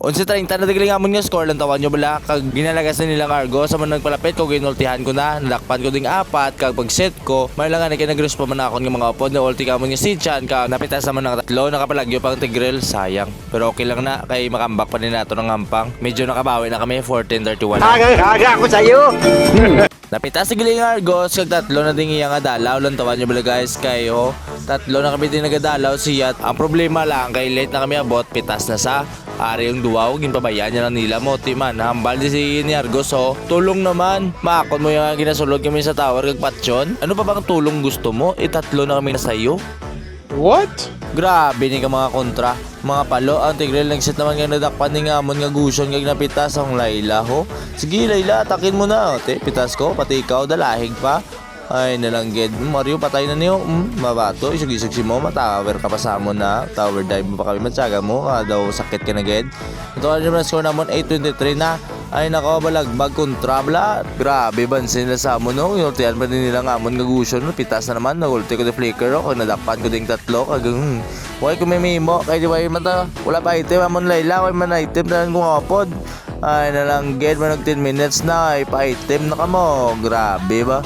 11:30 na tigiling amon nga score lang tawan nyo bala kag ginalagas na nilang Argo sa man nagpalapit ko ginultihan ko na nalakpan ko ding apat kag pag set ko may lang nga nag-resp pa man ako ng mga upod na ulti kamon nga si Chan kag napitas naman ng tatlo nakapalagyo pang Tigrel sayang pero okay lang na kay makambak pa din nato ng ampang medyo nakabawi na kami 14:31 Aga ako sa'yo. napitas si Giling Argos kag tatlo na ding iya nga dalaw lang tawan nyo bala guys kayo tatlo na kami din nagadalaw siya ang problema lang kay late na kami abot pitas na sa ari yung duwaw, ginpabayaan niya lang nila mo, man. Hambal di si ni Argos, oh. Tulong naman. Makakon mo yung ginasulod kami sa tower kag patyon. Ano pa bang tulong gusto mo? Itatlo na kami na sa'yo. What? Grabe ni ka mga kontra. Mga palo, ang Tigrel nagsit naman nga nadakpan ni Ngamon nga gusion kag napitas ang Layla, ho. Sige, Layla, atakin mo na. Te, pitas ko, pati ikaw, dalahig pa. Ay nalangged, Mario patay na niyo. Mabato, isug-isug si mo, matower ka pa sa mo na. Tower dive mo pa kami matsaga mo, daw sakit ka na ged. Ito ano naman score namon 8:23 na. Ay nako balagbag kontra bla. Grabe bansin na sa mo no. Yultian pa din nila ngamon nga gusto no. Pitas na naman, nagulti ko the flicker kag nadakpan ko ding tatlo kag Why ko may memo kay di way mata. Wala pa item amon Layla, way man item tanan ko apod. Ay nalangged man nag 10 minutes na ay pa item na kamo. Grabe ba?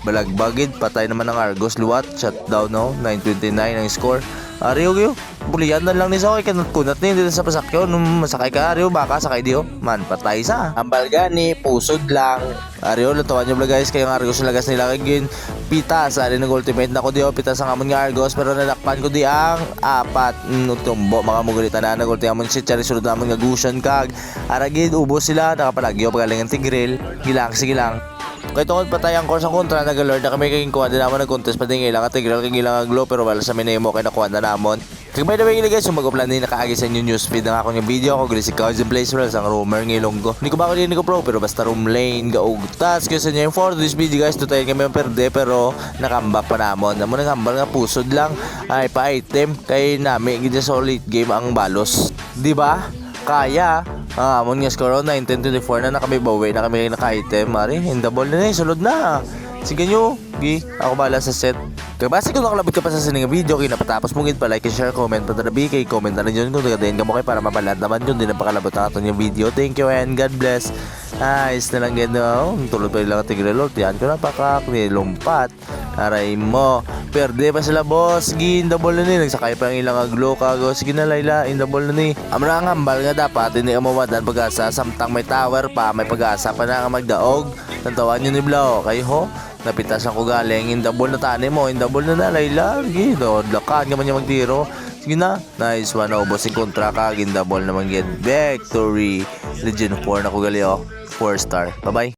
Balagbagid, patay naman ng Argos, luwat, shutdown no, 9:29 ang score. Ariyo gyo, bulian na lang ni Soy, kunat ni dito sa pasakyo, nung masakay ka Ariyo, baka sakay diyo, man, patay sa. Ambal gani, pusod lang. Ariyo, lutawan nyo bala guys, kayong Argos lagas nila kagin, pitas, ari nag ultimate na ko diyo, pitas ang amon nga Argos, pero nadakpan ko di ang apat, tumbo, mga mugulita na, nag-ulti amon si Chari, sunod namon nga gusion kag, aragid, ubos sila, nakapalagyo, pagalingan Tigrel, gilang, sige lang. Kaya tungkol patay ang course ang kontra, nag-alert na kami kaging kuha din naman nag-contest pa din ilang Tigreal kag ilang glow pero wala sa minemo kaya nakuha na namon. Kag by the way guys, sumagoplan din nakaagi sa inyo newsfeed ng akong video ako Gracie Cousin Place Worlds ang rumor ng Ilonggo. Hindi ko ba ako din ko pro pero basta room lane gaugtas kaya sa inyo yung for this video guys to tayo kami perde pero nakambak pa namon. Namo nangambal nga pusod lang ay pa item kay nami gid solid game ang balos. Di ba? Kaya amon nga score 9-10-24 na nakabibawi na kami naka-item mari in the ball na sulod na sige nyo gi ako bala sa set kaya basi kung nakalabot ka pa sa sining video kinapatapos mo gid pa like and share comment pa tarabi kay comment na rin yun kung nagadayin ka mo kay para mabalad naman yun din ang pakalabot na ato yung video thank you and God bless ayos na lang gano'n tulad pa ilang Tigrelot yan ko na pakak nilumpat aray mo perde pa sila boss gi in the ball na ni nagsakay pa ang ilang aglo kago sige na Layla in the ball na ni amra ang hambal nga dapat hindi amawadan pag-asa samtang may tower pa may pag-asa pa na nga magdaog tantawan nyo ni Blau kay ho napitas ako galing in the ball na tani mo in the ball na Layla gi do lakan ka man niya magtiro sige na nice one ubos yung kontra ka in the ball naman get victory Legend 4 na ko gali 4 star bye bye